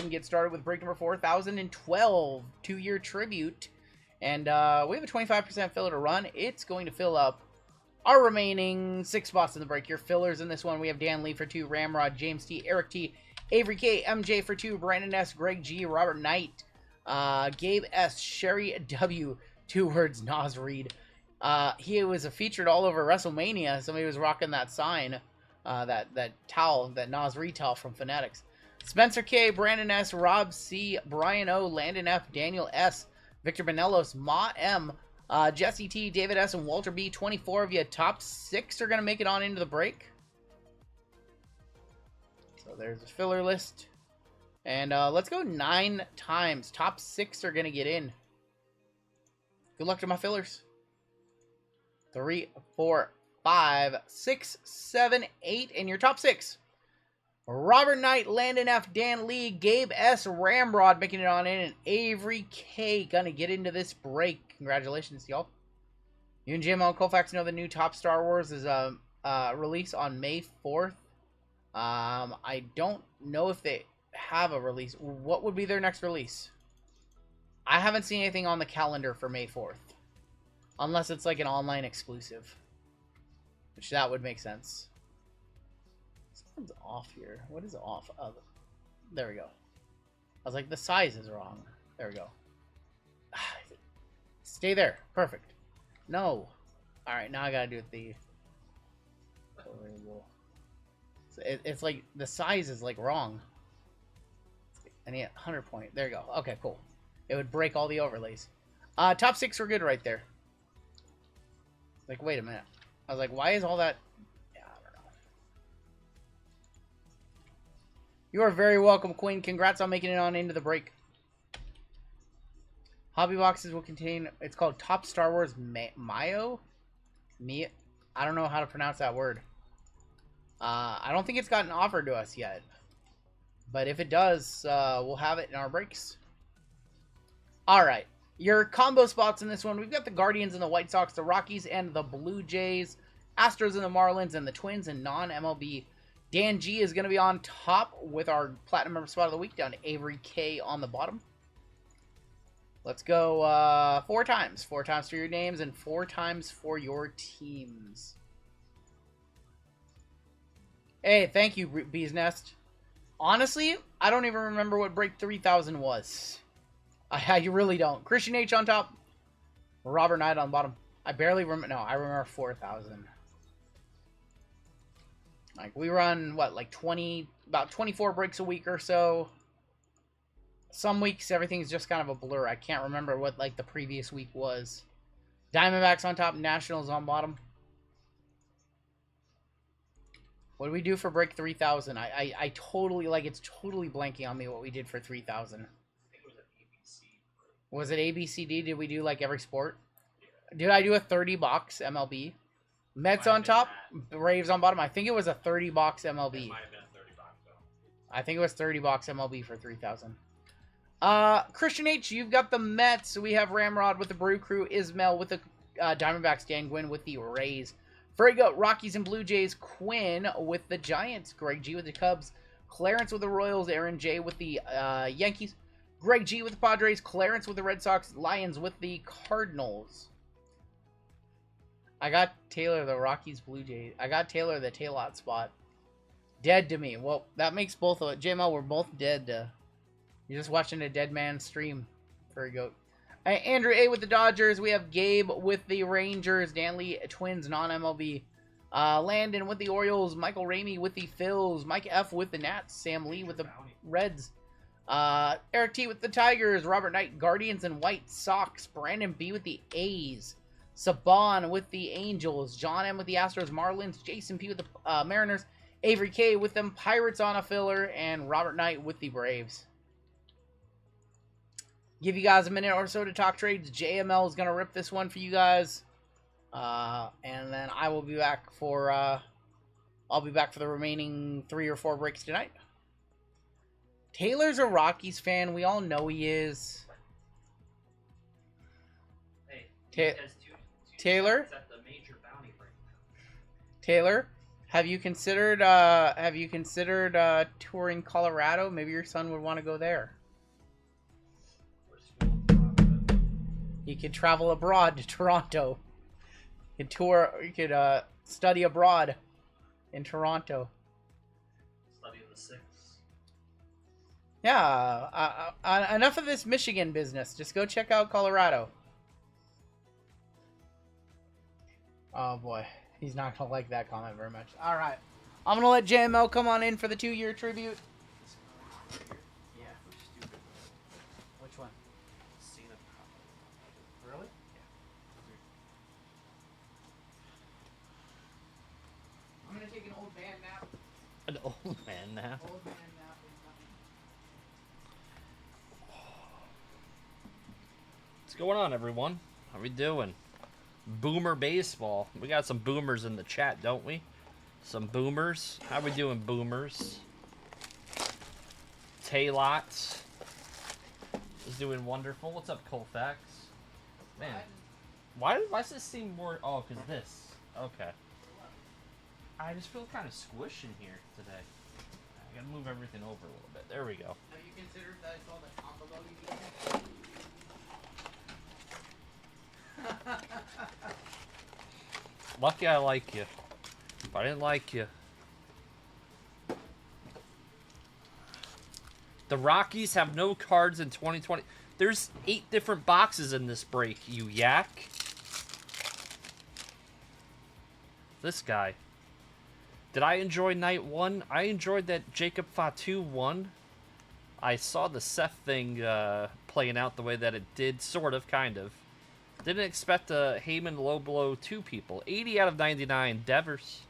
and get started with break number 4012, 2-year tribute. And we have a 25% filler to run. It's going to fill up our remaining 6 spots in the break. Your fillers in this one, we have Dan Lee for 2, Ramrod, James T, Eric T, Avery K, MJ for 2, Brandon S, Greg G, Robert Knight, Gabe S, Sherry W, 2 words, Nas Reed. He was featured all over WrestleMania. Somebody was rocking that sign, that towel, that Nas Reed towel from Fanatics. Spencer K, Brandon S, Rob C, Brian O, Landon F, Daniel S, Victor Benelos, Ma M, Jesse T, David S, and Walter B. 24 of you. Top 6 are going to make it on into the break. So there's a filler list. And let's go 9 times. Top 6 are going to get in. Good luck to my fillers. 3, 4, 5, 6, 7, 8, and your top 6. Robert Knight, Landon F, Dan Lee, Gabe S, Ramrod making it on in, and Avery K gonna get into this break. Congratulations, y'all. You and JML and Colfax know the new Top Star Wars is release on May 4th. I don't know if they have a release. What would be their next release? I haven't seen anything on the calendar for May 4th. Unless it's like an online exclusive. Which that would make sense. Something's off here. What is off? Oh, there we go. I was like, the size is wrong. There we go. Stay there. Perfect. No. Alright, now I gotta do it the... It's like, the size is like wrong. I need 100 point. There you go. Okay, cool. It would break all the overlays. Top 6 were good right there. Like, wait a minute. I was like, why is all that... Yeah, I don't know. You are very welcome, Queen. Congrats on making it on into the break. Hobby boxes will contain... It's called Top Star Wars Mayo? I don't know how to pronounce that word. I don't think it's gotten offered to us yet. But if it does, we'll have it in our breaks. Alright. Your combo spots in this one, we've got the Guardians and the White Sox, the Rockies and the Blue Jays, Astros and the Marlins, and the Twins and non-MLB. Dan G is going to be on top with our Platinum Member Spot of the Week, down to Avery K on the bottom. Let's go 4 times. 4 times for your names and 4 times for your teams. Hey, thank you, Bee's Nest. Honestly, I don't even remember what break 3000 was. I really don't. Christian H on top. Robert Knight on bottom. I barely remember. No, I remember 4000. Like, we run, what, like about 24 breaks a week or so. Some weeks, everything's just kind of a blur. I can't remember what, like, the previous week was. Diamondbacks on top. Nationals on bottom. What did we do for break 3000? I totally, like, it's totally blanking on me what we did for 3000. Was it ABCD? Did we do like every sport? Did I do a 30-box MLB? Mets on top, Braves on bottom. I think it was a 30-box MLB. It might have been a 30-box though. I think it was 30-box MLB for 3000. Christian H, you've got the Mets. We have Ramrod with the Brew Crew, Ismail with the Diamondbacks, Dan Gwynn with the Rays, Frago, Rockies and Blue Jays, Quinn with the Giants, Greg G with the Cubs, Clarence with the Royals, Aaron J with the Yankees, Greg G with the Padres, Clarence with the Red Sox, Lions with the Cardinals. I got Taylor the Rockies, Blue Jays. I got Taylor the tailot spot. Dead to me. Well, that makes both of it. JML, we're both dead. You're just watching a dead man stream. Furry goat. Andrew A with the Dodgers. We have Gabe with the Rangers. Dan Lee, Twins, non-MLB. Landon with the Orioles. Michael Ramey with the Phils. Mike F with the Nats. Sam Lee with the Reds. Eric T with the Tigers, Robert Knight, Guardians and White Sox, Brandon B with the A's, Saban with the Angels, John M with the Astros, Marlins, Jason P with the Mariners, Avery K with them Pirates on a filler, and Robert Knight with the Braves. Give you guys a minute or so to talk trades. JML is going to rip this one for you guys. And then I will be back for, I'll be back for the remaining 3 or 4 breaks tonight. Taylor's a Rockies fan. We all know he is. Hey, Taylor? the major bounty right now. Taylor, Have you considered touring Colorado? Maybe your son would want to go there. He could travel abroad to Toronto. He could tour. He could study abroad in Toronto. Study in the 6. Yeah. Enough of this Michigan business. Just go check out Colorado. Oh boy, he's not gonna like that comment very much. All right, I'm gonna let JML come on in for the 2-year tribute. Yeah. Which one? Really? I'm gonna take an old man nap. An old man nap? Old man nap is What's going on, everyone? How we doing? Boomer baseball. We got some boomers in the chat, don't we? Some boomers. How we doing, boomers? Taylots is doing wonderful. What's up, Colfax? Man, why does this seem more... Oh, because this. Okay. I just feel kind of squish in here today. I gotta move everything over a little bit. There we go. Have you considered that it's all the combo loading? Lucky I like you. If I didn't like you... The Rockies have no cards in 2020. There's 8 different boxes in this break, you yak. This guy. Did I enjoy night 1? I enjoyed that Jacob Fatu won. I saw the Seth thing playing out the way that it did, sort of, kind of. Didn't expect a Heyman low blow 2 people. 80 out of 99 Devers.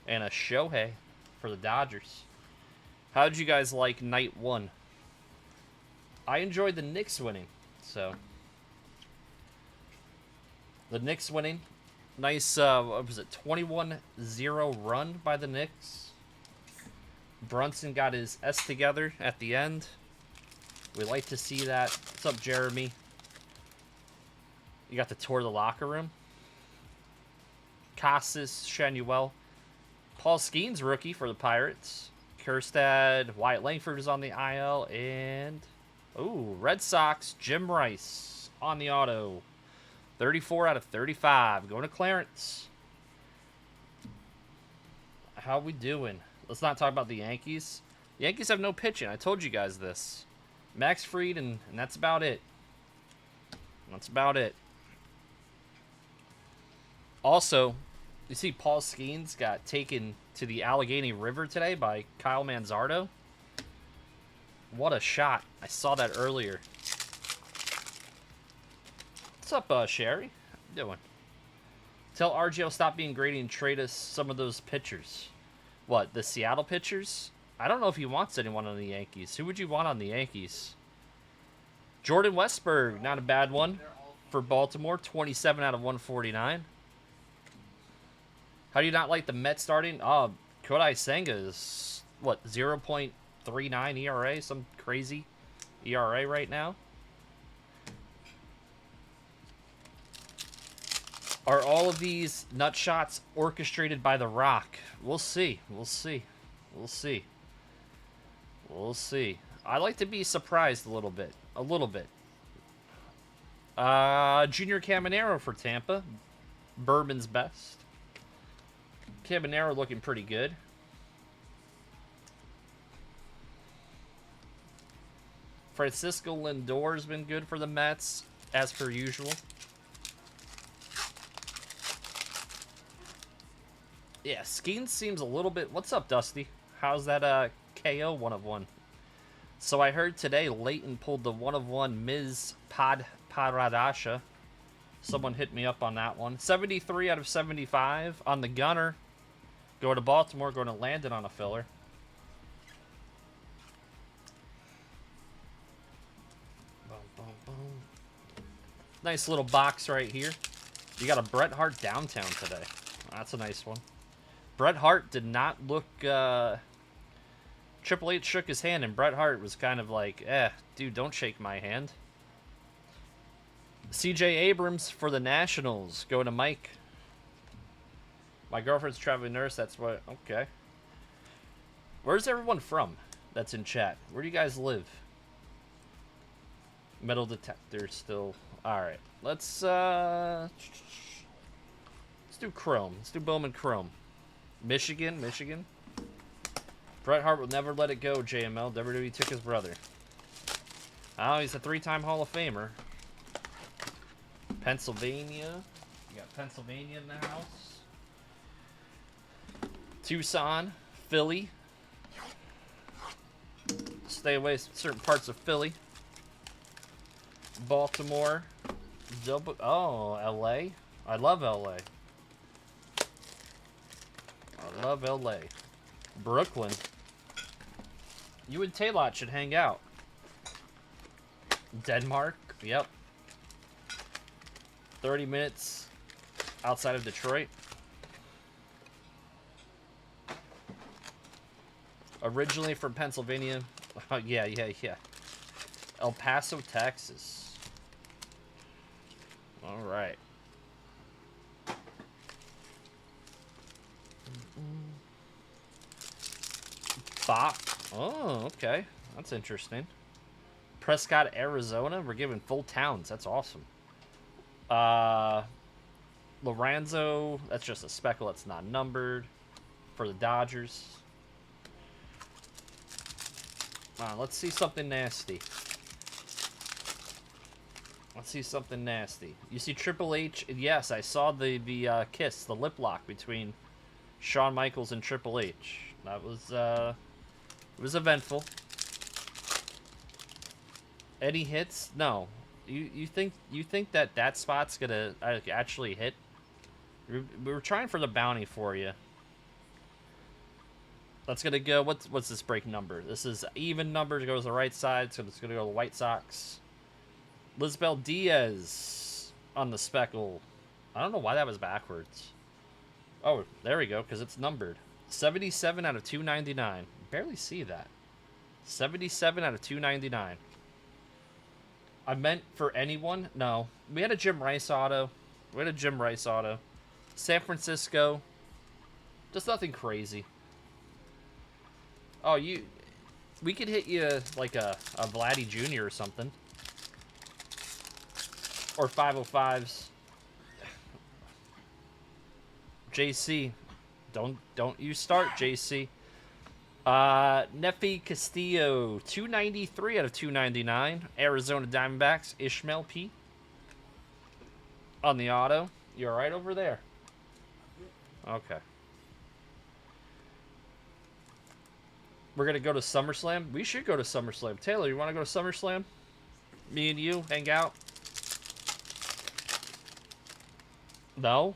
And a Shohei for the Dodgers. How did you guys like night 1? I enjoyed the Knicks winning. So. The Knicks winning. Nice, what was it, 21-0 run by the Knicks. Brunson got his S together at the end. We like to see that. What's up, Jeremy? You got to tour the locker room. Casas, Shanuel. Paul Skeens, rookie for the Pirates. Kjerstad, Wyatt Langford is on the IL. And, ooh, Red Sox, Jim Rice on the auto. 34 out of 35. Going to Clarence. How we doing? Let's not talk about the Yankees. The Yankees have no pitching. I told you guys this. Max Fried, and that's about it. That's about it. Also, you see Paul Skeens got taken to the Allegheny River today by Kyle Manzardo. What a shot. I saw that earlier. What's up, Sherry? How you doing? Tell RGL stop being greedy and trade us some of those pitchers. What, the Seattle pitchers? I don't know if he wants anyone on the Yankees. Who would you want on the Yankees? Jordan Westberg, not a bad one for Baltimore. 27 out of 149. How do you not like the Mets starting? Kodai Senga is, what, 0.39 ERA? Some crazy ERA right now. Are all of these nut shots orchestrated by The Rock? We'll see. We'll see. We'll see. We'll see. I like to be surprised a little bit. A little bit. Junior Caminero for Tampa. Bourbon's best. Caminero looking pretty good. Francisco Lindor's been good for the Mets, as per usual. Yeah, Skeens seems a little bit... What's up, Dusty? How's that KO 1 of 1? So I heard today Leighton pulled the 1 of 1 Ms. Paradasha. Someone hit me up on that one. 73 out of 75 on the gunner. Going to Baltimore, going to Landon on a filler. Boom, boom, boom. Nice little box right here. You got a Bret Hart downtown today. That's a nice one. Bret Hart did not look... Triple H shook his hand, and Bret Hart was kind of like, dude, don't shake my hand. CJ Abrams for the Nationals. Going to Mike. My girlfriend's a traveling nurse. That's what. Okay. Where's everyone from that's in chat? Where do you guys live? Metal detector still. Alright. Let's do Chrome. Let's do Bowman Chrome. Michigan. Bret Hart will never let it go, JML. WWE took his brother. Oh, he's a 3-time Hall of Famer. Pennsylvania. You got Pennsylvania in the house. Tucson. Philly. Stay away from certain parts of Philly. Baltimore. Oh, LA. I love LA. I love LA. Brooklyn. You and Taylor should hang out. Denmark. Yep. 30 minutes outside of Detroit. Originally from Pennsylvania. Oh, yeah. El Paso, Texas. All right. Bach. Oh, okay. That's interesting. Prescott, Arizona. We're giving full towns. That's awesome. Lorenzo. That's just a speckle. That's not numbered. For the Dodgers. Let's see something nasty. You see Triple H? Yes, I saw the kiss, the lip lock between Shawn Michaels and Triple H. That was it was eventful. Any hits? No. You think that spot's gonna actually hit? We were trying for the bounty for you. That's gonna go. What's this break number? This is even number. It goes to the right side, so it's gonna go to the White Sox. Lisbel Diaz on the speckle. I don't know why that was backwards. Oh, there we go, because it's numbered. 77 out of 299. Barely see that. 77 out of 299. I meant for anyone? No. We had a Jim Rice auto. San Francisco. Just nothing crazy. Oh, we could hit you like a Vladdy Jr. or something. Or 505s. JC. Don't you start, JC. Nefi Castillo, 293 out of 299. Arizona Diamondbacks, Ishmael P. On the auto. You alright over there? Okay. We're going to go to SummerSlam. We should go to SummerSlam. Taylor, you want to go to SummerSlam? Me and you hang out? No?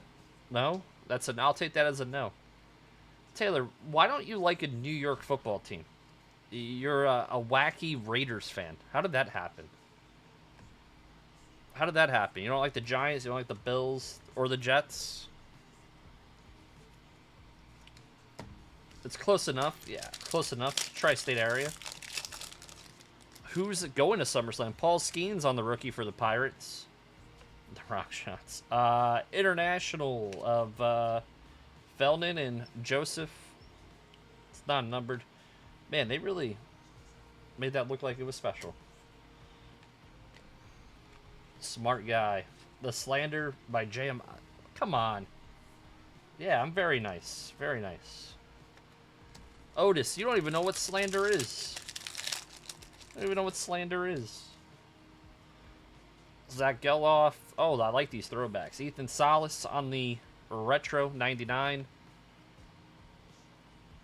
No? I'll take that as a no. Taylor, why don't you like a New York football team? You're a wacky Raiders fan. How did that happen? You don't like the Giants? You don't like the Bills or the Jets? It's close enough. Yeah, close enough. Tri-state area. Who's going to SummerSlam? Paul Skeens on the rookie for the Pirates. The Rock Shots. International of Feldman and Joseph. It's not numbered. Man, they really made that look like it was special. Smart guy. The Slander by JM. Come on. Yeah, I'm very nice. Very nice. Otis, you don't even know what Slander is. Zach Geloff. Oh, I like these throwbacks. Ethan Salas on the Retro 99.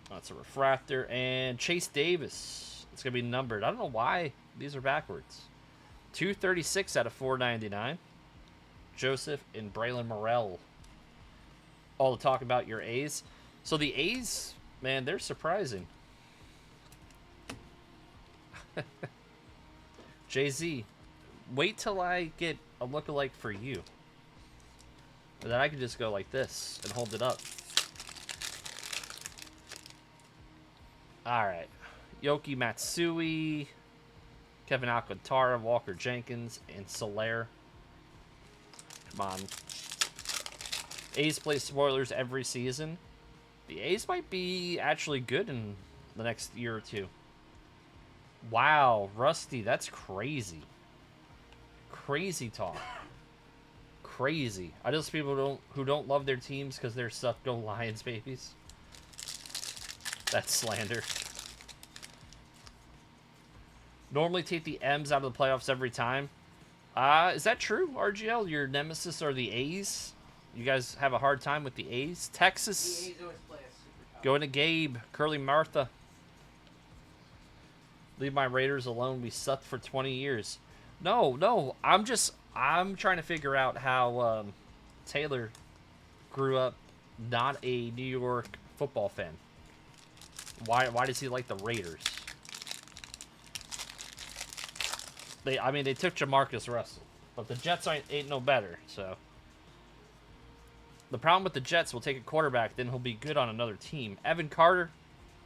That's a refractor. And Chase Davis. It's going to be numbered. I don't know why these are backwards. 236 out of 499. Joseph and Braylon Morrell. All to talk about your A's. So the A's, man, they're surprising. Jay-Z, wait till I get a lookalike for you. And then I can just go like this and hold it up. Alright. Yoki Matsui, Kevin Alcantara, Walker Jenkins, and Soler. Come on. A's play spoilers every season. The A's might be actually good in the next year or two. Wow, Rusty, that's crazy. Crazy talk. Crazy. I just people who don't love their teams because they're stuff go Lions babies. That's slander. Normally take the M's out of the playoffs every time. Is that true, RGL? Your nemesis are the A's? You guys have a hard time with the A's? Texas. The A's always play us super tough. Going to Gabe. Curly Martha. Leave my Raiders alone. We sucked for 20 years. No. I'm trying to figure out how Taylor grew up not a New York football fan. Why does he like the Raiders? They took Jamarcus Russell, but the Jets ain't no better. So the problem with the Jets, will take a quarterback, then he'll be good on another team. Evan Carter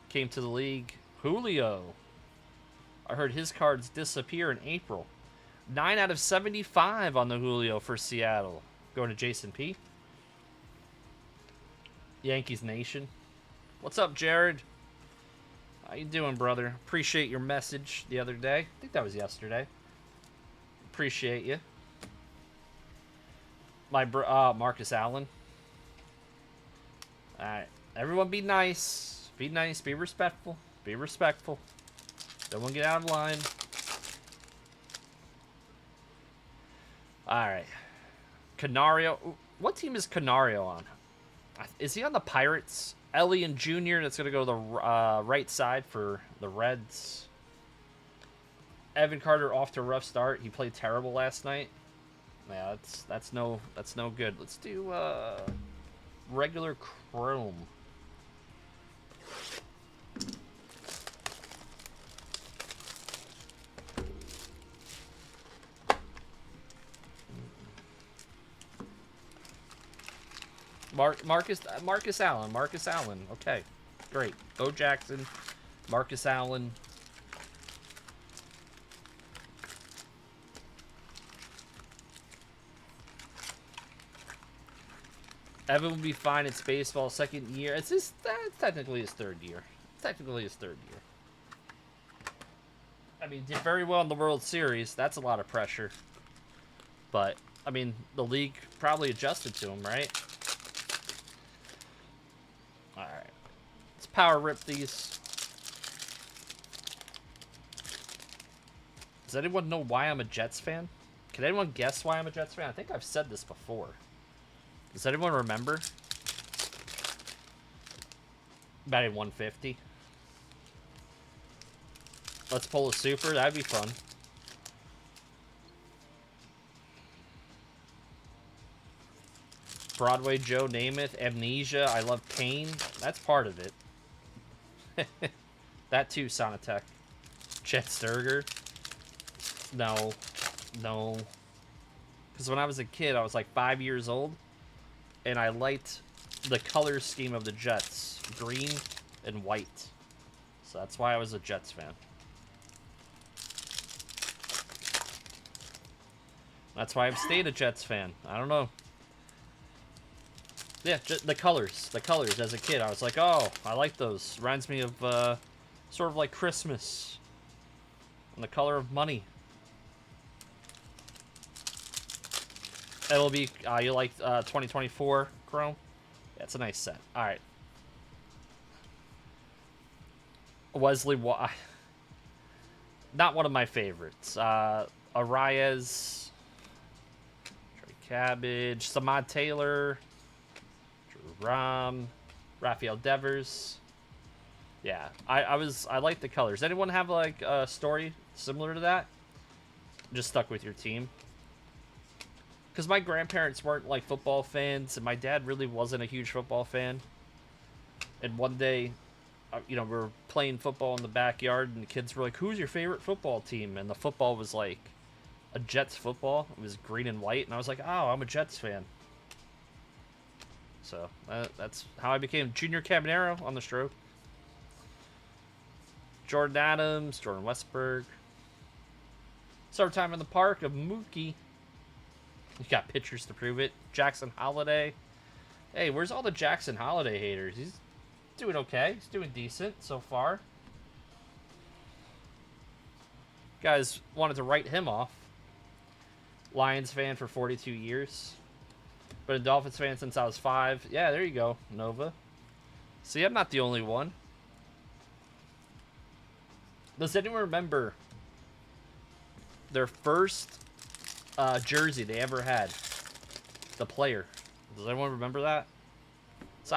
came to the league. Julio, I heard his cards disappear in April. 9 out of 75 on the Julio for Seattle. Going to Jason P. Yankees Nation. What's up, Jared? How you doing, brother? Appreciate your message the other day. I think that was yesterday. Appreciate you. My Marcus Allen. Alright. Everyone be nice. Be nice. Be respectful. Be respectful. Don't want to get out of line. Alright. Canario. What team is Canario on? Is he on the Pirates? Elliott Jr. That's going to go to the right side for the Reds. Evan Carter off to a rough start. He played terrible last night. Yeah, that's no good. Let's do regular Chrome. Marcus Allen. Marcus Allen. Okay, great. Bo Jackson, Marcus Allen. Evan will be fine. It's baseball, second year. It's technically his third year. I mean, did very well in the World Series. That's a lot of pressure. But, I mean, the league probably adjusted to him, right? Alright. Let's power rip these. Does anyone know why I'm a Jets fan? Can anyone guess why I'm a Jets fan? I think I've said this before. Does anyone remember? Batting 150. Let's pull a super. That'd be fun. Broadway Joe Namath. Amnesia. I love pain. That's part of it. That too, Sonatech. Chet Sturger. No. Because when I was a kid, I was like 5 years old. And I liked the color scheme of the Jets. Green and white. So that's why I was a Jets fan. That's why I've stayed a Jets fan. I don't know. Yeah, the colors. The colors as a kid. I was like, oh, I like those. Reminds me of sort of like Christmas. And the color of money. LB, you like 2024 Chrome? Yeah, it's a nice set. All right. Wesley, not one of my favorites. Arias, Trey Cabbage, Samad Taylor, Drew Rom, Rafael Devers. Yeah, I like the colors. Anyone have like a story similar to that? Just stuck with your team? Because my grandparents weren't like football fans, and my dad really wasn't a huge football fan. And one day, we were playing football in the backyard, and the kids were like, "Who's your favorite football team?" And the football was like a Jets football. It was green and white, and I was like, "Oh, I'm a Jets fan." So that's how I became Junior Cabanero on the stroke. Jordan Adams, Jordan Westberg. Summertime in the Park of Mookie. You got pictures to prove it. Jackson Holiday. Hey, where's all the Jackson Holiday haters? He's doing okay. He's doing decent so far. Guys wanted to write him off. Lions fan for 42 years. Been a Dolphins fan since I was 5. Yeah, there you go, Nova. See, I'm not the only one. Does anyone remember their first jersey they ever had? The player. Does anyone remember that? It's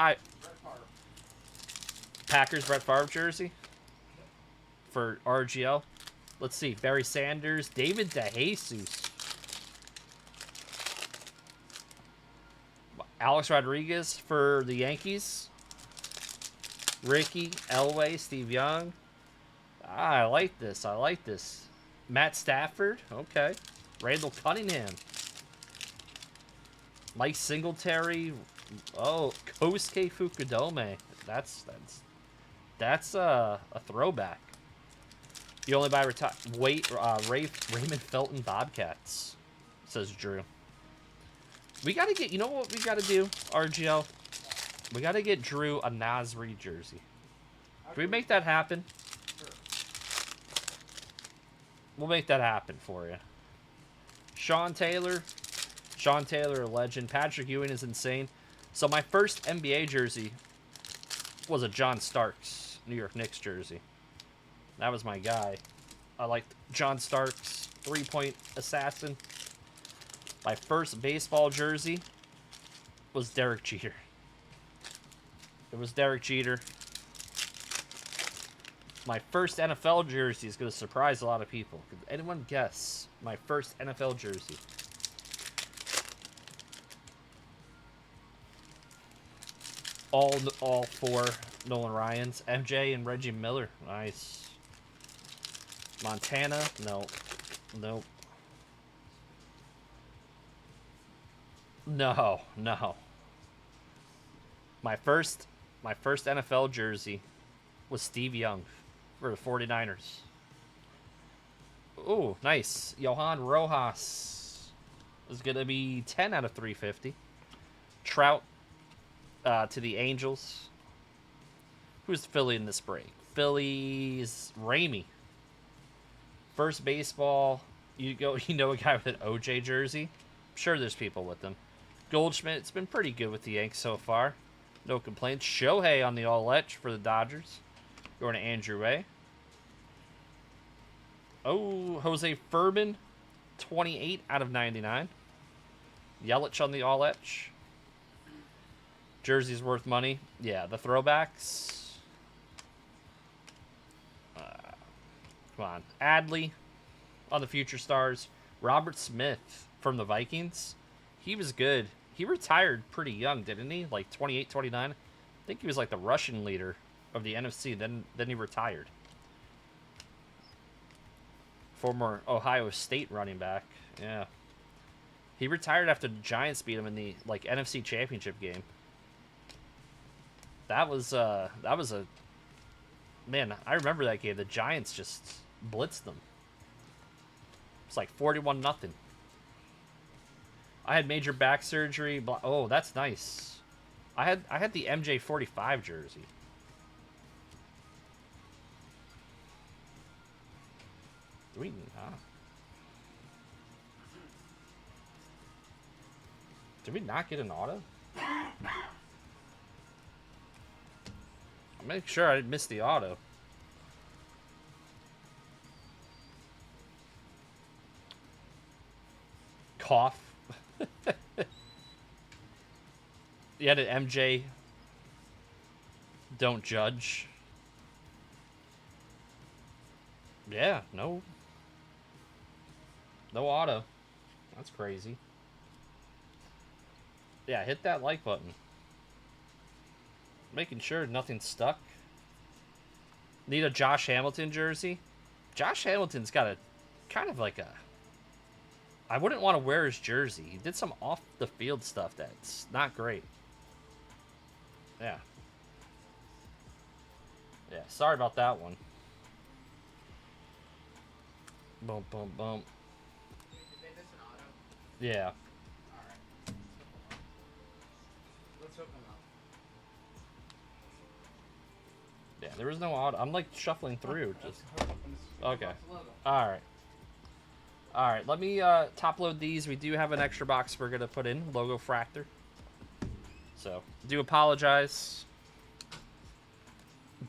Packers Brett Favre jersey for RGL. Let's see. Barry Sanders, David DeJesus, Alex Rodriguez for the Yankees, Ricky Elway, Steve Young. I like this. I like this. Matt Stafford. Okay. Randall Cunningham. Mike Singletary. Oh, Kosuke Fukudome. That's a throwback. You only buy Raymond Felton Bobcats, says Drew. We gotta get. You know what we gotta do, RGL? We gotta get Drew a Nasri jersey. Can we make that happen? We'll make that happen for you. Sean Taylor, a legend. Patrick Ewing is insane. So my first NBA jersey was a John Starks New York Knicks jersey. That was my guy. I liked John Starks, three-point assassin. My first baseball jersey was Derek Jeter. It was Derek Jeter. My first NFL jersey is going to surprise a lot of people. Could anyone guess my first NFL jersey? All four Nolan Ryans. MJ and Reggie Miller. Nice. Montana. No. Nope. No. My first NFL jersey was Steve Young for the 49ers. Ooh, nice. Johan Rojas is going to be 10 out of 350. Trout to the Angels. Who's Philly in this break? Philly's Ramey. First baseball, you know a guy with an OJ jersey? I'm sure there's people with them. Goldschmidt, it's been pretty good with the Yanks so far. No complaints. Shohei on the all-etch for the Dodgers. Going to Andrew Way. Oh, Jose Furman, 28 out of 99. Yelich on the all-etch. Jersey's worth money. Yeah, the throwbacks. Come on. Adley on the Future Stars. Robert Smith from the Vikings. He was good. He retired pretty young, didn't he? Like 28, 29. I think he was like the Russian leader of the NFC. Then he retired. Former Ohio State running back. Yeah. He retired after the Giants beat him in the like NFC Championship game. That was a man, I remember that game. The Giants just blitzed them. It's like 41-0. I had major back surgery. Oh, that's nice. I had the MJ 45 jersey. Did we not get an auto? I'll make sure I didn't miss the auto. Cough. You had an MJ. Don't judge. Yeah, no auto. That's crazy. Yeah, hit that like button. Making sure nothing's stuck. Need a Josh Hamilton jersey? Josh Hamilton's got a kind of like a... I wouldn't want to wear his jersey. He did some off-the-field stuff that's not great. Yeah. Yeah, sorry about that one. Boom, boom, boom. Did they miss an auto? Yeah. Alright. Let's hook them up. Yeah, there was no auto. I'm like shuffling through. Just Hook up and okay. box logo. All right. All right. Let me top load these. We do have an extra box we're gonna put in logo fractor. So do apologize.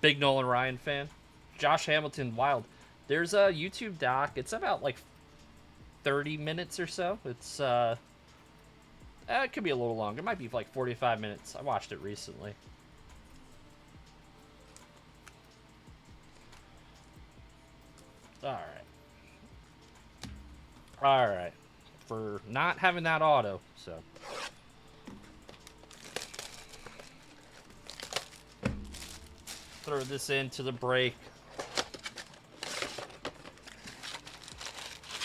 Big Nolan Ryan fan. Josh Hamilton Wild. There's a YouTube doc. It's about like 30 minutes or so. It's it could be a little longer. It might be like 45 minutes. I watched it recently. All right. For not having that auto, so. Throw this into the break.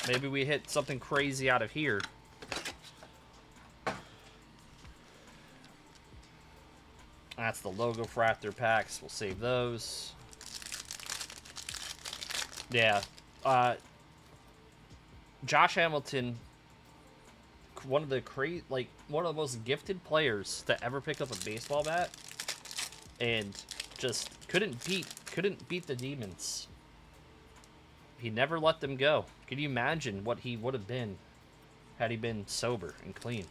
Maybe we hit something crazy out of here. That's the logo fractor packs. We'll save those. Yeah. Josh Hamilton, one of the most gifted players to ever pick up a baseball bat, and just couldn't beat the demons. He never let them go. Can you imagine what he would have been had he been sober and clean?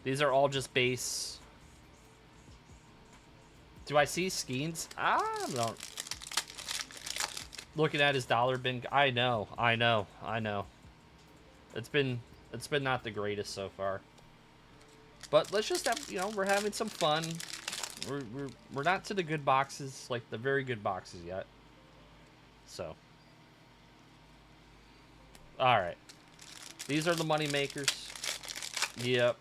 These are all just base. Do I see Skeens? I don't. Looking at his dollar bin, I know. It's been not the greatest so far. But let's just have, we're having some fun. We're not to the good boxes, like the very good boxes yet. So. All right. These are the money makers. Yep.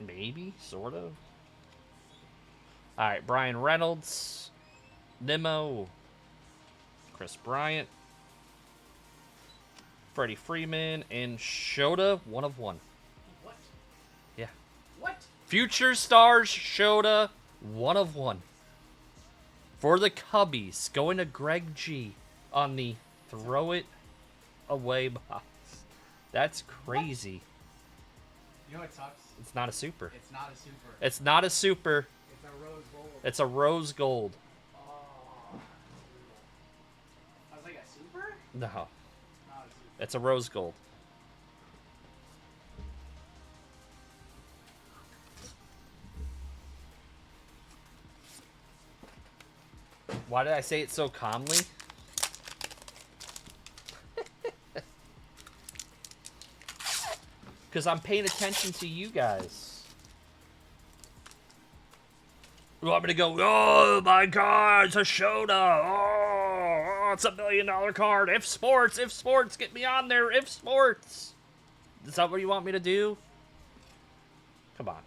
Maybe, sort of. All right, Brian Reynolds, Nimmo, Chris Bryant, Freddie Freeman, and Shota, 1 of 1. What? Yeah. What? Future Stars Shota, 1 of 1. For the Cubbies, going to Greg G on the throw it away box. That's crazy. You know what sucks? It's not a super. It's not a super. It's not a super. It's a rose gold. It's a rose gold. Oh. I was like, a super? No. Not a super. It's a rose gold. Why did I say it so calmly? Because I'm paying attention to you guys. You want me to go, oh my god, it's a Shota. Oh, it's $1 million card. If sports, get me on there. If sports. Is that what you want me to do? Come on.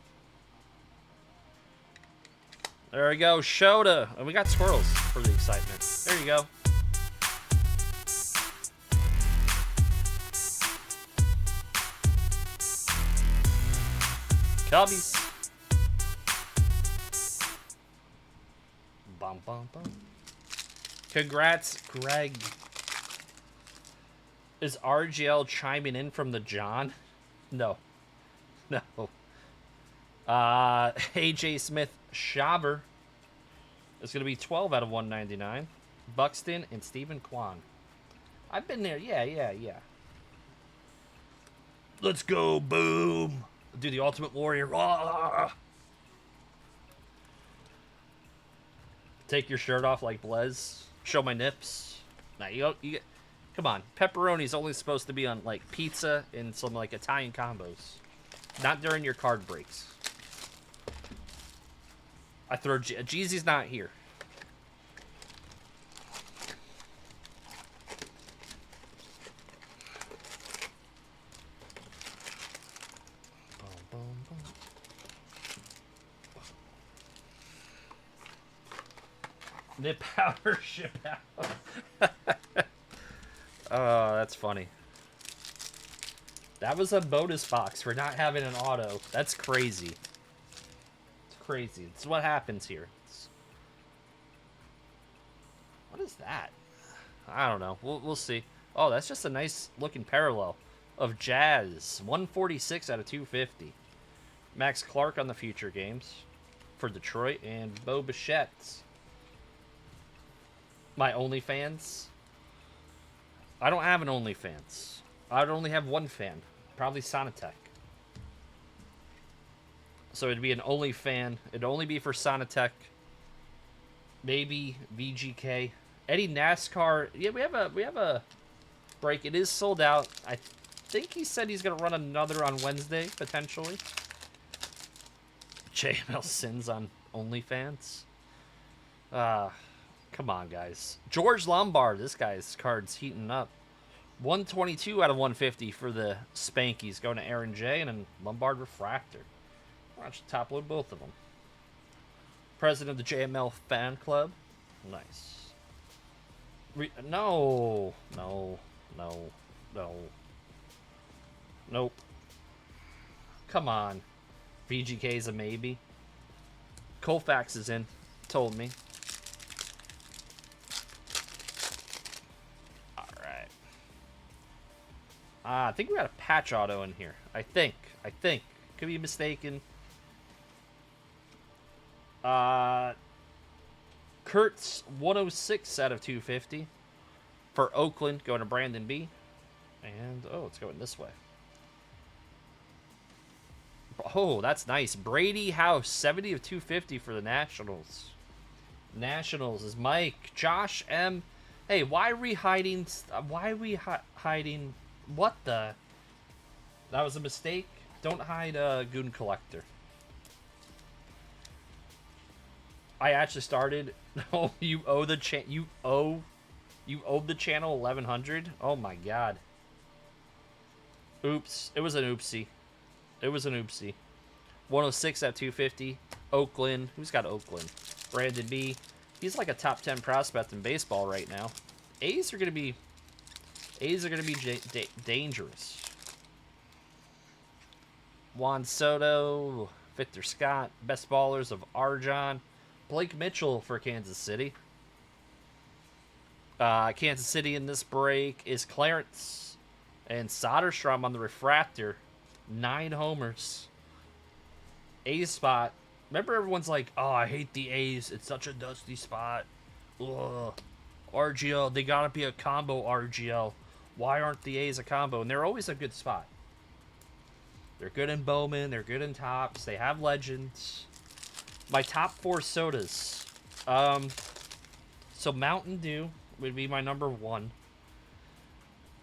There we go, Shota. And we got squirrels for the excitement. There you go. Cubbies. Bum, bum, bum. Congrats, Greg. Is RGL chiming in from the John? No. No. AJ Smith Schaber is going to be 12 out of 199. Buxton and Stephen Kwan. I've been there. Yeah. Let's go. Boom. Do the Ultimate Warrior. Ah! Take your shirt off like Blez. Show my nips. Nah, you get. Come on. Pepperoni's only supposed to be on like pizza and some like Italian combos. Not during your card breaks. I throw Jeezy's not here. Nip out or ship out. Oh, that's funny. That was a bonus box for not having an auto. That's crazy. It's crazy. It's what happens here. What is that? I don't know. We'll see. Oh, that's just a nice looking parallel of Jazz. 146 out of 250. Max Clark on the future games for Detroit, and Bo Bichette. My OnlyFans. I don't have an OnlyFans. I'd only have one fan. Probably Sonatech. So it'd be an OnlyFan. It'd only be for Sonatech. Maybe VGK. Eddie NASCAR. Yeah, we have a break. It is sold out. I think he said he's gonna run another on Wednesday, potentially. JML Sins on OnlyFans. Come on, guys. George Lombard. This guy's card's heating up. 122 out of 150 for the Spankies. Going to Aaron J. and then Lombard Refractor. Why don't you top load both of them? President of the JML fan club. Nice. No. Nope. Come on. VGK's a maybe. Colfax is in. Told me. Alright. I think we got a patch auto in here. I think. Could be mistaken. Kurtz 106 out of 250 for Oakland, going to Brandon B. And oh, it's going this way. Oh, that's nice. Brady House 70 of 250 for the Nationals. Nationals is Mike. Josh M. Hey, why are we hiding? Why are we hiding? What the? That was a mistake. Don't hide Goon Collector. I actually started. Oh, you owe the you owe the channel 1100. Oh my god. Oops, it was an oopsie. 106 at 250. Oakland. Who's got Oakland? Brandon B. He's like a top 10 prospect in baseball right now. A's are gonna be dangerous. Juan Soto, Victor Scott, best ballers of Arjon. Blake Mitchell for Kansas City. Kansas City in this break is Clarence and Soderstrom on the refractor. 9 homers. A's spot. Remember everyone's like, oh, I hate the A's. It's such a dusty spot. Ugh. RGL, they gotta be a combo RGL. Why aren't the A's a combo? And they're always a good spot. They're good in Bowman. They're good in tops. They have legends. My top 4 sodas. So Mountain Dew would be my number 1.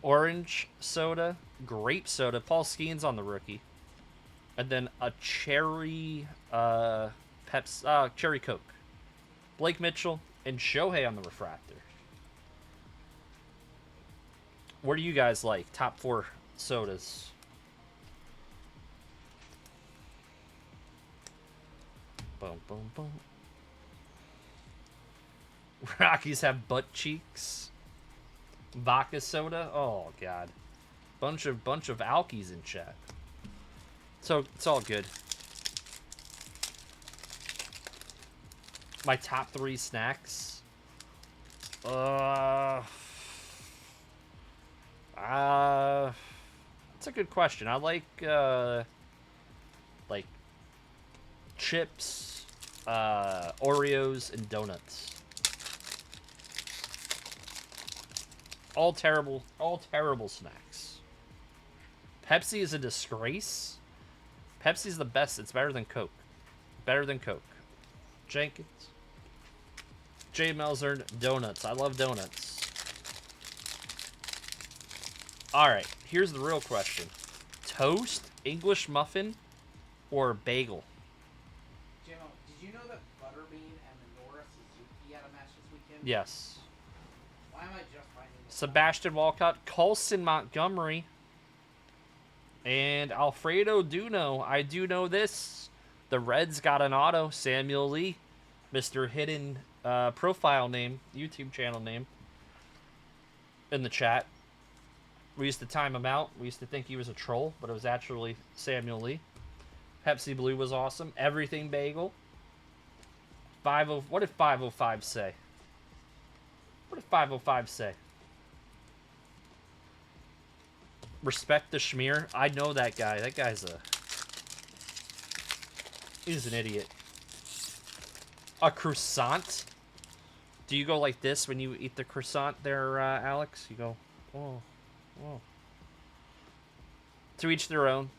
Orange soda, grape soda. Paul Skeen's on the rookie. And then a cherry cherry Coke. Blake Mitchell and Shohei on the refractor. What do you guys like? Top 4 sodas. Boom, boom, boom. Rockies have butt cheeks. Vodka soda. Oh god, bunch of alkies in chat. So it's all good. My top 3 snacks. That's a good question. I like chips, Oreos, and donuts. All terrible snacks. Pepsi is a disgrace. Pepsi's the best. It's better than Coke. Jenkins. J. Melzer, donuts. I love donuts. Alright, here's the real question. Toast, English muffin, or bagel? Did you know that Butterbean and Minoru Suzuki had a match this weekend? Yes. Why am I just finding this Sebastian Walcott, Colson Montgomery, and Alfredo Duno. I do know this. The Reds got an auto. Samuel Lee, Mr. Hidden profile name, YouTube channel name, in the chat. We used to time him out. We used to think he was a troll, but it was actually Samuel Lee. Pepsi Blue was awesome. Everything bagel. What did 505 say? What did 505 say? Respect the Schmear. I know that guy. That guy's he's an idiot. A croissant? Do you go like this when you eat the croissant there, Alex? You go, oh, oh. To each their own.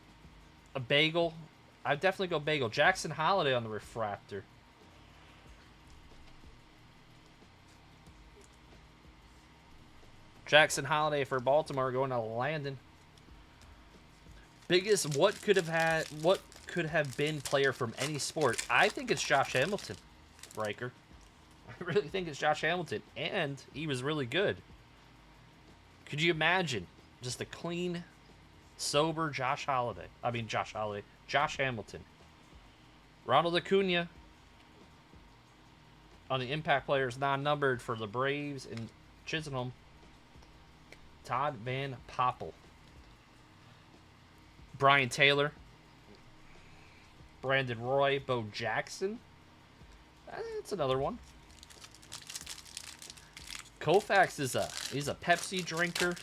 A bagel? I'd definitely go bagel. Jackson Holiday on the refractor. Jackson Holiday for Baltimore going to Landon. Biggest what could have been player from any sport? I think it's Josh Hamilton, Riker. I really think it's Josh Hamilton, and he was really good. Could you imagine just a clean, sober Josh Hamilton. Ronald Acuna on the impact players non-numbered for the Braves and Chisenham. Todd Van Poppel. Brian Taylor. Brandon Roy. Bo Jackson. That's another one. Koufax he's a Pepsi drinker.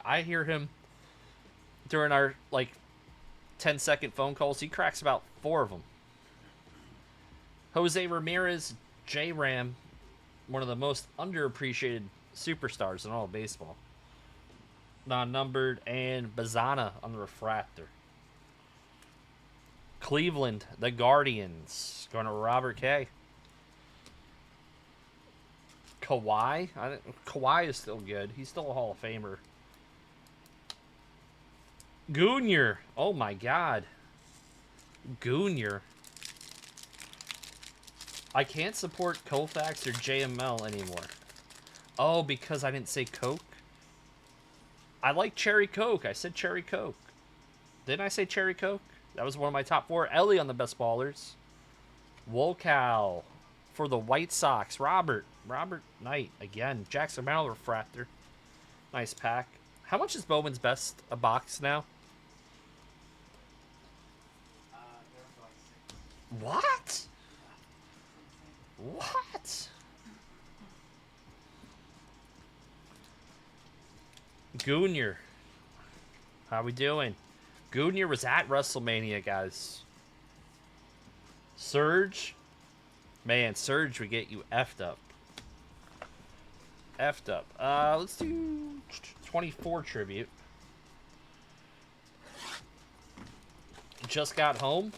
I hear him during our 10-second phone calls. He cracks about 4 of them. Jose Ramirez, J-Ram, one of the most underappreciated superstars in all of baseball. Non-numbered, and Bazana on the refractor. Cleveland, the Guardians, going to Robert K. Kawhi? Kawhi is still good. He's still a Hall of Famer. Goonier. Oh my God. Goonier. I can't support Koufax or JML anymore. Oh, because I didn't say Coke? I like Cherry Coke. I said Cherry Coke. Didn't I say Cherry Coke? That was one of my top 4. Ellie on the best ballers. Wolkow for the White Sox. Robert Knight again. Jackson Merrill refractor. Nice pack. How much is Bowman's Best a box now? What? What? Goonier. How we doing? Goonier was at WrestleMania, guys. Surge. Man, Surge would get you effed up. Effed up. Let's do 24 tribute. Just got home.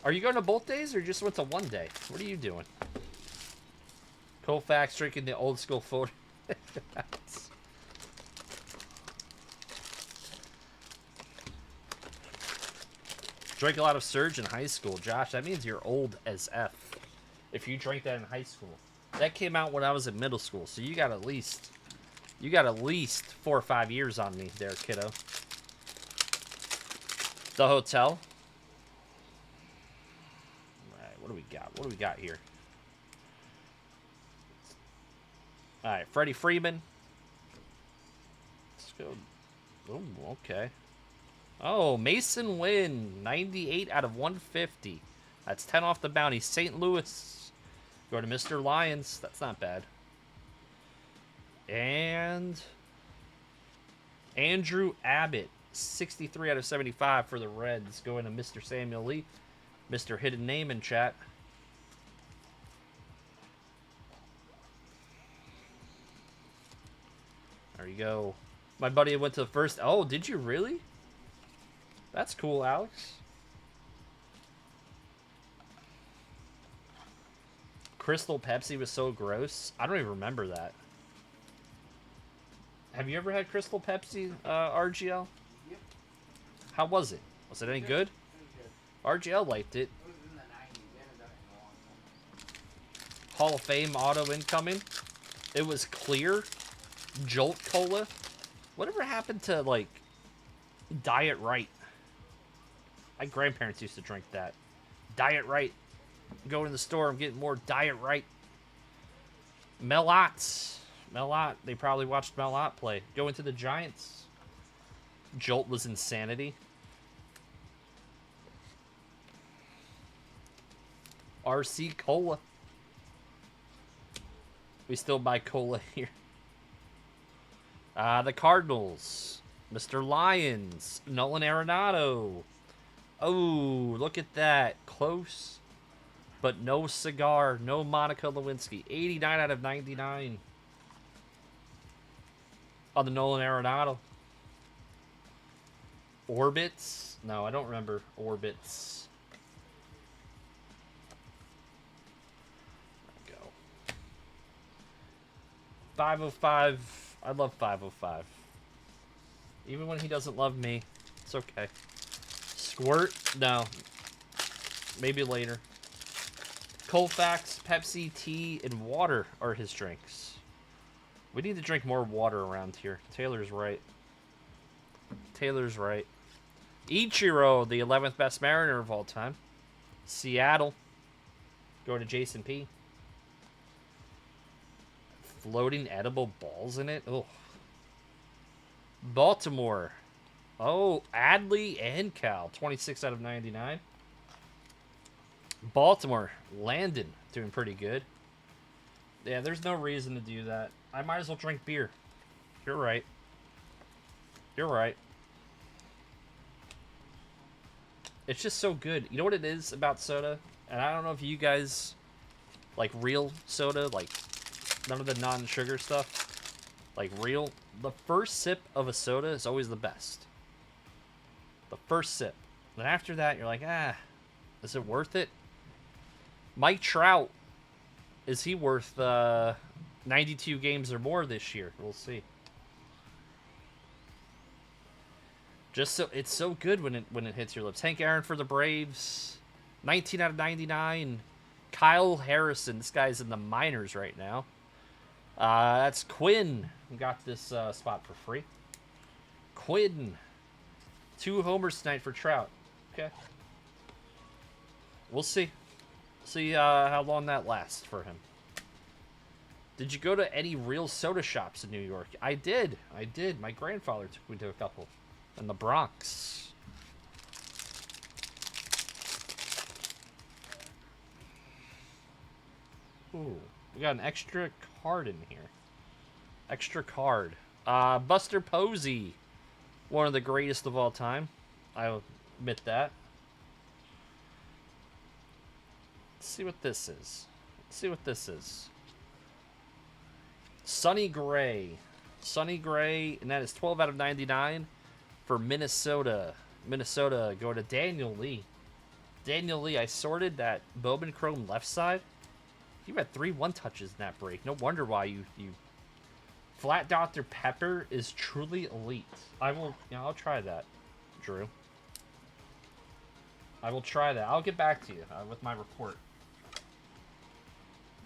Are you going to both days or just went to one day? What are you doing? Koufax drinking the old school photo. Drank a lot of Surge in high school. Josh, that means you're old as F. If you drank that in high school. That came out when I was in middle school, so you got at least 4 or 5 years on me there, kiddo. The hotel. Alright, what do we got? What do we got here? Alright, Freddie Freeman. Let's go. Oh, okay. Oh, Mason Wynn, 98 out of 150. That's 10 off the bounty. St. Louis. Go to Mr. Lions. That's not bad. And Andrew Abbott, 63 out of 75 for the Reds. Going to Mr. Samuel Lee. Mr. Hidden Name in chat. There you go. My buddy went to the first. Oh, did you really? That's cool, Alex. Crystal Pepsi was so gross. I don't even remember that. Have you ever had Crystal Pepsi, RGL? Yep. How was it? Was it any good? It was good. RGL liked it. It was in the 90s. They haven't done it in a long time. Hall of Fame auto incoming. It was clear. Jolt Cola. Whatever happened to, like, Diet Right? My grandparents used to drink that. Diet Right. Going to the store, I'm getting more Diet Right. Melot. They probably watched Melot play. Going to the Giants. Jolt was insanity. RC Cola. We still buy cola here. The Cardinals. Mr. Lyons. Nolan Arenado. Oh, look at that. Close. But no cigar. No Monica Lewinsky. 89 out of 99. On the Nolan Arenado. Orbits? No, I don't remember Orbits. There we go. 505. I love 505. Even when he doesn't love me, it's okay. Squirt? No. Maybe later. Colfax, Pepsi, tea, and water are his drinks. We need to drink more water around here. Taylor's right. Taylor's right. Ichiro, the 11th best Mariner of all time. Seattle. Going to Jason P. Floating edible balls in it? Oh. Baltimore. Oh, Adley and Cal. 26 out of 99. Baltimore. Landon. Doing pretty good. Yeah, there's no reason to do that. I might as well drink beer. You're right. You're right. It's just so good. You know what it is about soda? And I don't know if you guys like real soda, like none of the non-sugar stuff. Like real. The first sip of a soda is always the best. The first sip. Then after that, you're like, is it worth it? Mike Trout, is he worth 92 games or more this year? We'll see. Just so it's so good when it hits your lips. Hank Aaron for the Braves, 19 out of 99. Kyle Harrison, this guy's in the minors right now. That's Quinn. We got this spot for free. Quinn, 2 homers tonight for Trout. Okay, we'll see. See how long that lasts for him. Did you go to any real soda shops in New York? I did. I did. My grandfather took me to a couple. In the Bronx. Ooh, we got an extra card in here. Extra card. Buster Posey. One of the greatest of all time. I'll admit that. Let's see what this is. Let's see what this is. Sonny Gray. Sonny Gray, and that is 12 out of 99 for Minnesota. Minnesota go to Daniel Lee. Daniel Lee, I sorted that Bowman Chrome left side. You had 3 one-touches in that break. No wonder why you Flat Dr. Pepper is truly elite. I'll try that, Drew. I will try that. I'll get back to you with my report.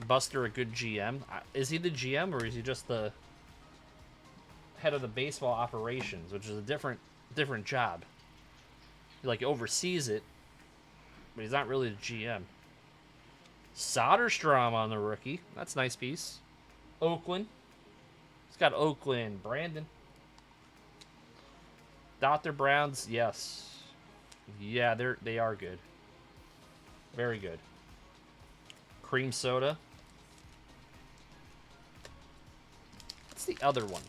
Buster, a good GM. Is he the GM or is he just the head of the baseball operations, which is a different job? He like oversees it, but he's not really the GM. Soderstrom on the rookie. That's a nice piece. Oakland. He's got Oakland. Brandon. Dr. Browns, yes. Yeah, they are good. Very good. Cream soda. What's the other one?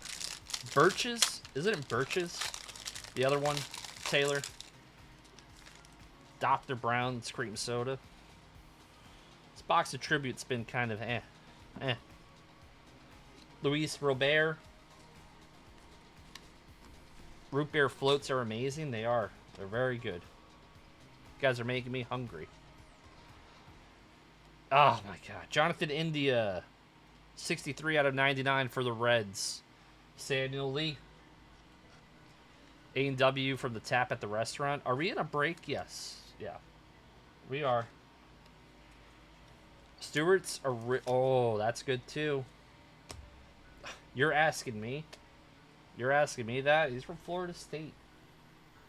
Birches? Isn't it Birches? The other one? Taylor. Dr. Brown's cream soda. This box of tribute's been kind of Luis Robert. Root beer floats are amazing. They are. They're very good. You guys are making me hungry. Oh my god. Jonathan India. 63 out of 99 for the Reds. Samuel Lee. A&W from the tap at the restaurant. Are we in a break? Yes. Yeah. We are. Stewart's oh, that's good too. You're asking me. You're asking me that? He's from Florida State.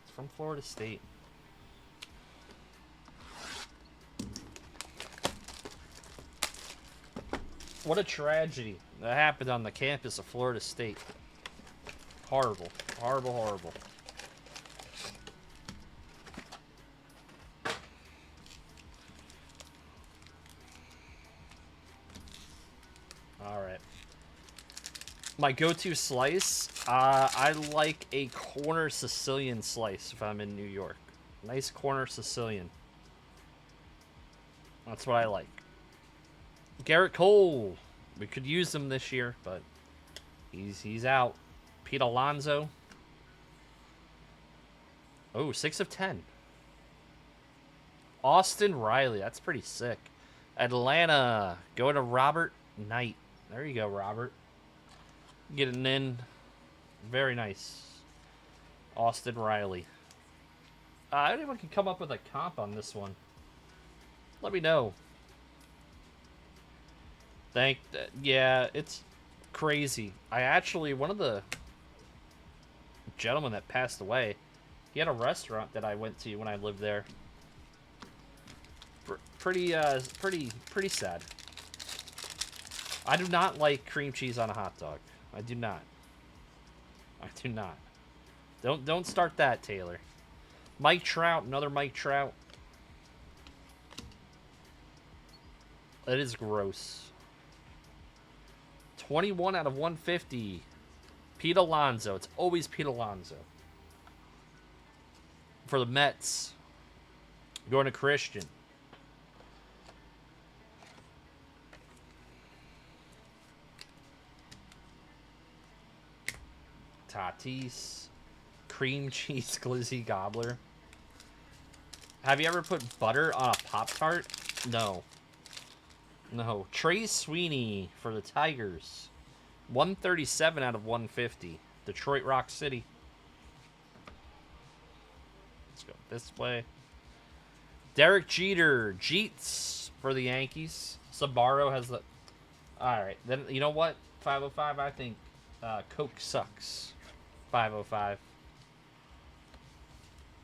He's from Florida State. What a tragedy that happened on the campus of Florida State. Horrible. Horrible, horrible. Alright. My go-to slice I like a corner Sicilian slice if I'm in New York. Nice corner Sicilian. That's what I like. Garrett Cole. We could use him this year, but he's out. Pete Alonso. Oh, 6 of 10. Austin Riley. That's pretty sick. Atlanta. Going to Robert Knight. There you go, Robert. Getting in. Very nice. Austin Riley. Anyone can come up with a comp on this one. Let me know. Yeah, it's crazy. One of the gentlemen that passed away, he had a restaurant that I went to when I lived there. Pretty sad. I do not like cream cheese on a hot dog. I do not. Don't start that, Taylor. Mike Trout, another Mike Trout. That is gross. 21 out of 150. Pete Alonso. It's always Pete Alonso. For the Mets. Going to Christian. Tatis. Cream cheese glizzy gobbler. Have you ever put butter on a Pop-Tart? No. No. Trey Sweeney for the Tigers. 137 out of 150. Detroit Rock City. Let's go this way. Derek Jeter. Jeets for the Yankees. Sabaro has the... Alright. Then, you know what? 505, I think Coke sucks. 505.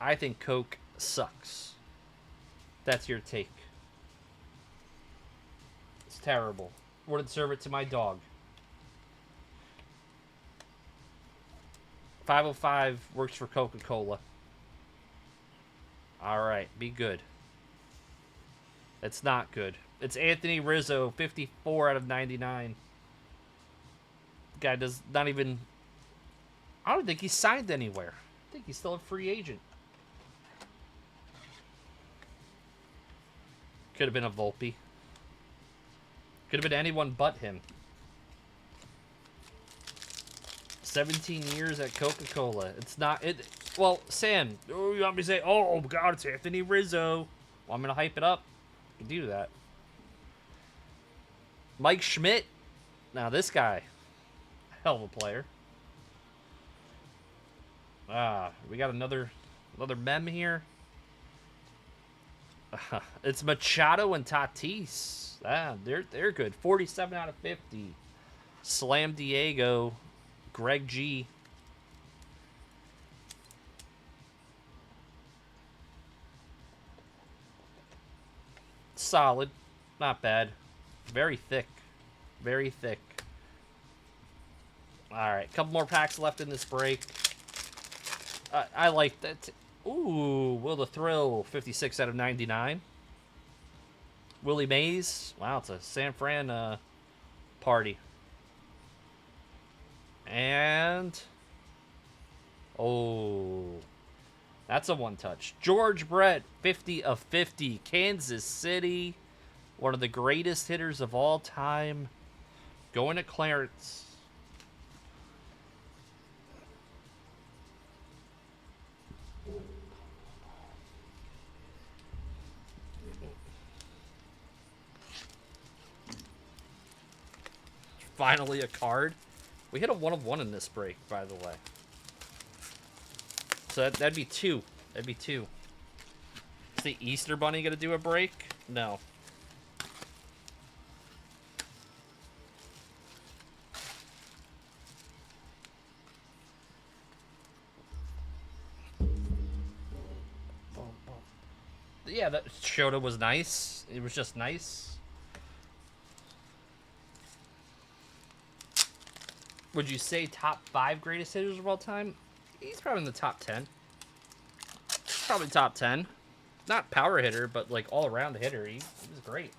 I think Coke sucks. That's your take. It's terrible. Wouldn't serve it to my dog. 505 works for Coca-Cola. Alright, be good. It's not good. It's Anthony Rizzo, 54 out of 99. Guy does not even... I don't think he's signed anywhere. I think he's still a free agent. Could have been a Volpe. Could have been anyone but him. 17 years at Coca-Cola. It's not... it. Well, Sam, you want me to say, oh, God, it's Anthony Rizzo. Well, I'm going to hype it up. You can do that. Mike Schmidt. Now, this guy. Hell of a player. We got another mem here. It's Machado and Tatis. They're good. 47 out of 50. Slam Diego. Greg G. Solid. Not bad. Very thick. Very thick. Alright, couple more packs left in this break. I like that. Ooh, Will the Thrill, 56 out of 99. Willie Mays. Wow, it's a San Fran party. And... oh, that's a one-touch. George Brett, 50 of 50. Kansas City. One of the greatest hitters of all time. Going to Clarence. Finally a card. We hit a 1 of 1 in this break, by the way. So that'd be 2. That'd be 2. Is the Easter Bunny gonna do a break? No. Yeah, that Shota was nice. It was just nice. Would you say top 5 greatest hitters of all time? He's probably in the top 10. Probably top 10. Not power hitter, but like all-around hitter. He was great.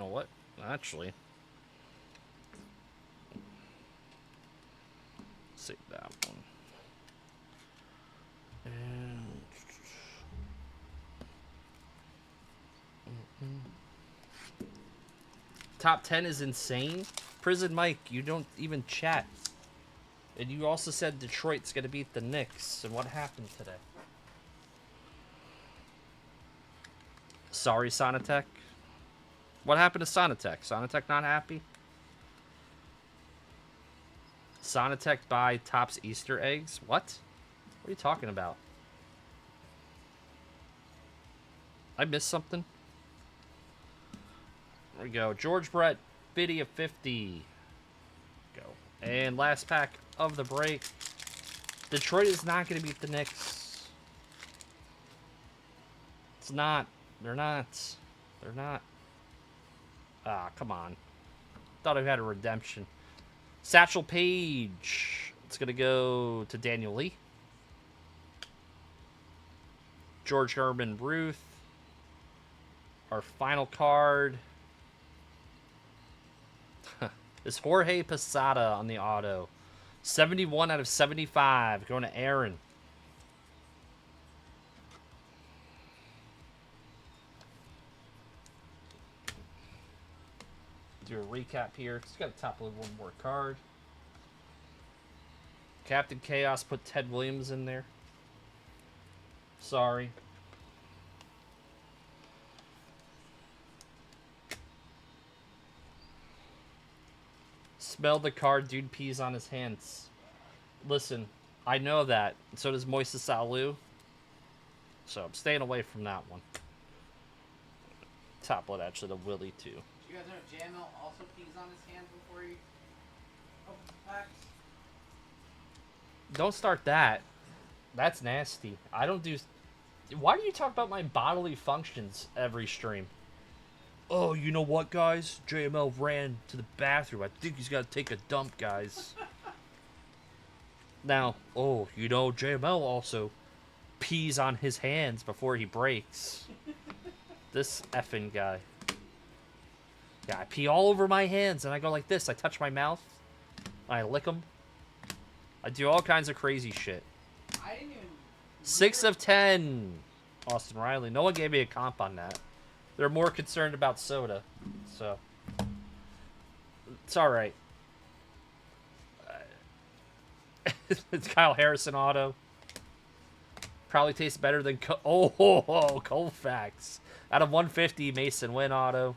know what? Actually, save that one. And top 10 is insane. Prison Mike, you don't even chat. And you also said Detroit's going to beat the Knicks. And what happened today? Sorry, Sonatech. What happened to Sonatech? Sonatech not happy? Sonatech buy Topps Easter eggs? What? What are you talking about? I missed something? There we go. George Brett, biddy of 50. Go. And last pack of the break. Detroit is not going to beat the Knicks. It's not. They're not. They're not. Ah, come on. Thought I had a redemption. Satchel Paige. It's going to go to Daniel Lee. George Herman Ruth. Our final card is Jorge Posada on the auto. 71 out of 75. Going to Aaron. Do a recap here. Just got to top load one more card. Captain Chaos put Ted Williams in there. Sorry. Smell the card, dude pees on his hands. Listen, I know that. So does Moises Alou. So I'm staying away from that one. Top load actually to Willie too. Do you guys know JML also pees on his hands before he opens the packs? Don't start that. That's nasty. I don't do... Why do you talk about my bodily functions every stream? Oh, you know what, guys? JML ran to the bathroom. I think he's got to take a dump, guys. Now, oh, you know, JML also pees on his hands before he breaks. This effing guy. Yeah, I pee all over my hands, and I go like this. I touch my mouth. I lick them. I do all kinds of crazy shit. I didn't even... 6 of 10. Austin Riley. No one gave me a comp on that. They're more concerned about soda. So. It's alright. It's Kyle Harrison auto. Probably tastes better than... Colfax. Out of 150, Mason Wynn auto.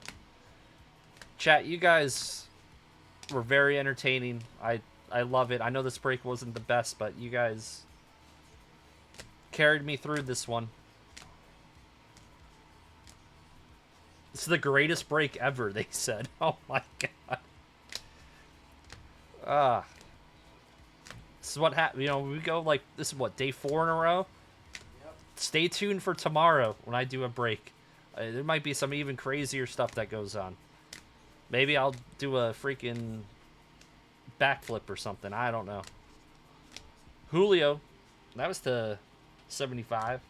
Chat, you guys were very entertaining. I love it. I know this break wasn't the best, but you guys carried me through this one. It's the greatest break ever, they said. Oh my god. This is what happened. You know, we go like, this is what, day 4 in a row? Yep. Stay tuned for tomorrow when I do a break. There might be some even crazier stuff that goes on. Maybe I'll do a freaking backflip or something. I don't know. Julio. That was to 75.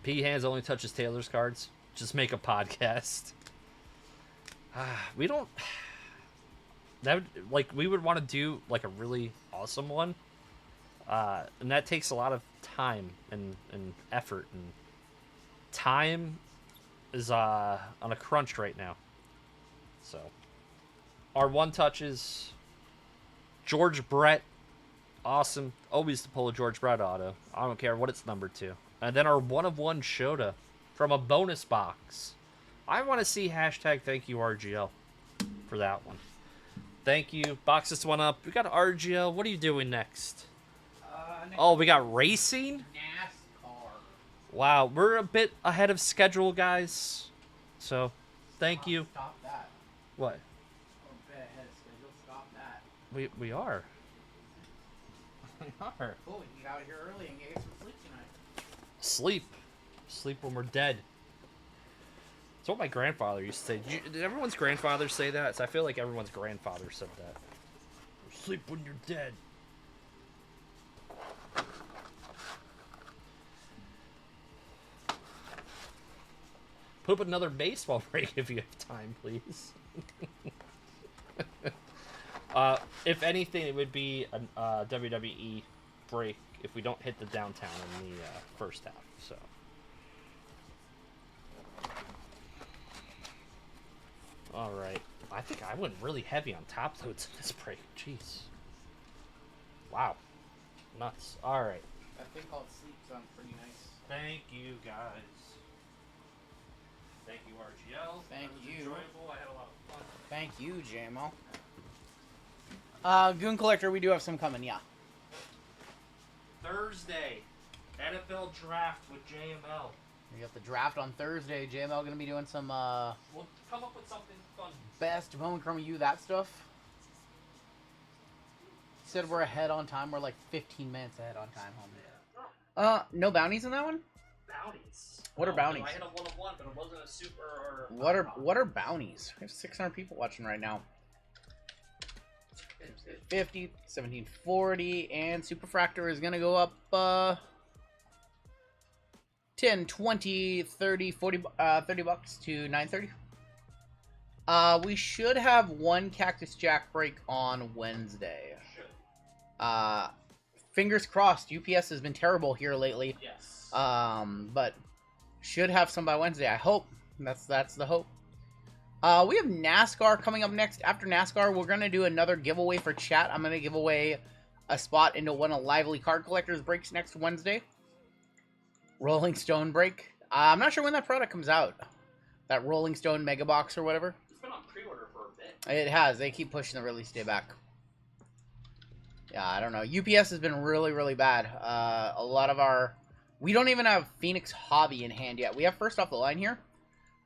P Hands only touches Taylor's cards. Just make a podcast. We don't... That would, like, we would want to do like a really awesome one. And that takes a lot of time and effort. And time is on a crunch right now. So our one touches, George Brett, awesome. Always to pull a George Brett auto. I don't care what it's numbered to. And then our 1 of 1 Shota from a bonus box. I want to see hashtag thank you RGL for that one. Thank you. Box this one up. We got RGL. What are you doing next? Oh, we got racing? NASCAR. Wow, we're a bit ahead of schedule, guys. So, thank you. Stop that. What? We're a bit ahead of schedule. Stop that. We are. We are. Cool, we can get out of here early and get some sleep tonight. Sleep. Sleep when we're dead. That's what my grandfather used to say. Did everyone's grandfather say that? So I feel like everyone's grandfather said that. Sleep when you're dead. Put up another baseball break if you have time, please. If anything, it would be a WWE break if we don't hit the downtown in the first half. So. All right. I think I went really heavy on top loads in this break. Jeez. Wow. Nuts. All right. I think I'll sleep sounds pretty nice. Thank you, guys. Thank you, RGL. Thank you. Enjoyable. I had a lot of fun. Thank you, JMO. Goon Collector, we do have some coming, yeah. Thursday, NFL draft with JML. We got the draft on Thursday. JML going to be doing some We'll come up with something fun. best moment from you, that stuff. He said we're ahead on time. We're like 15 minutes ahead on time, homie. No bounties in that one? Bounties. What are bounties? I hit a 1-of-1, but it wasn't a super or... What are bounties? We have 600 people watching right now. 50, 1740, and Superfractor is going to go up 10, 20, 30, 40, 30 bucks to 930. We should have one Cactus Jack break on Wednesday. Fingers crossed. UPS has been terrible here lately. Yes. But should have some by Wednesday. I hope. That's the hope. We have NASCAR coming up next. After NASCAR, we're gonna do another giveaway for chat. I'm gonna give away a spot into one of Lively Card Collectors breaks next Wednesday. Rolling Stone break. I'm not sure when that product comes out. That Rolling Stone Mega Box or whatever. It's been on pre-order for a bit. It has. They keep pushing the release day back. Yeah, I don't know. UPS has been really, really bad. A lot of our... We don't even have Phoenix Hobby in hand yet. We have first off the line here.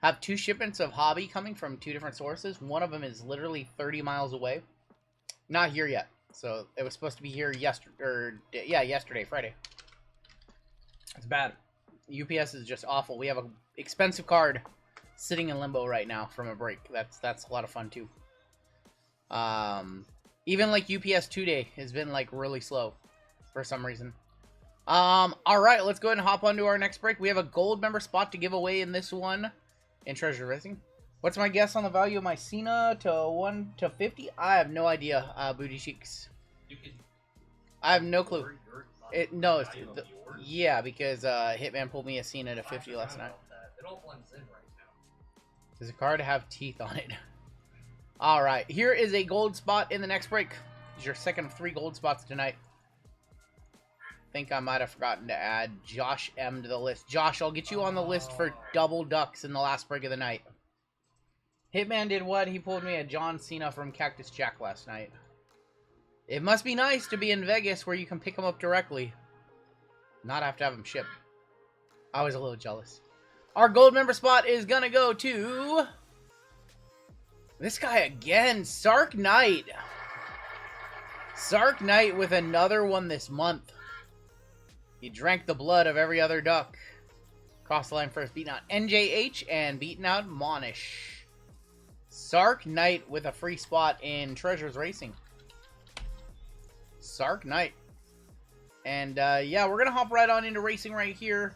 Have 2 shipments of Hobby coming from 2 different sources. One of them is literally 30 miles away. Not here yet. So it was supposed to be here yesterday, Friday. It's bad. UPS is just awful. We have an expensive card sitting in limbo right now from a break. That's a lot of fun too. Even like UPS 2-day has been like really slow for some reason. All right, let's go ahead and hop on to our next break. We have a gold member spot to give away in this one in Treasure Racing. What's my guess on the value of my Cena to 1 to 50? I have no idea, Booty Cheeks. I have no clue. Yeah, because Hitman pulled me a Cena to 50 last night. It all blends in right now. Does the card have teeth on it? All right, here is a gold spot in the next break. This is your second of 3 gold spots tonight. I think I might have forgotten to add Josh M to the list. Josh, I'll get you on the list for double ducks in the last break of the night. Hitman did what? He pulled me a John Cena from Cactus Jack last night. It must be nice to be in Vegas where you can pick them up directly. Not have to have them shipped. I was a little jealous. Our gold member spot is going to go to... this guy again, Sark Knight. Sark Knight with another one this month. He drank the blood of every other duck. Cross the line first, beating out NJH and beating out Monish. Sark Knight with a free spot in Treasures Racing. Sark Knight. And yeah, we're going to hop right on into racing right here.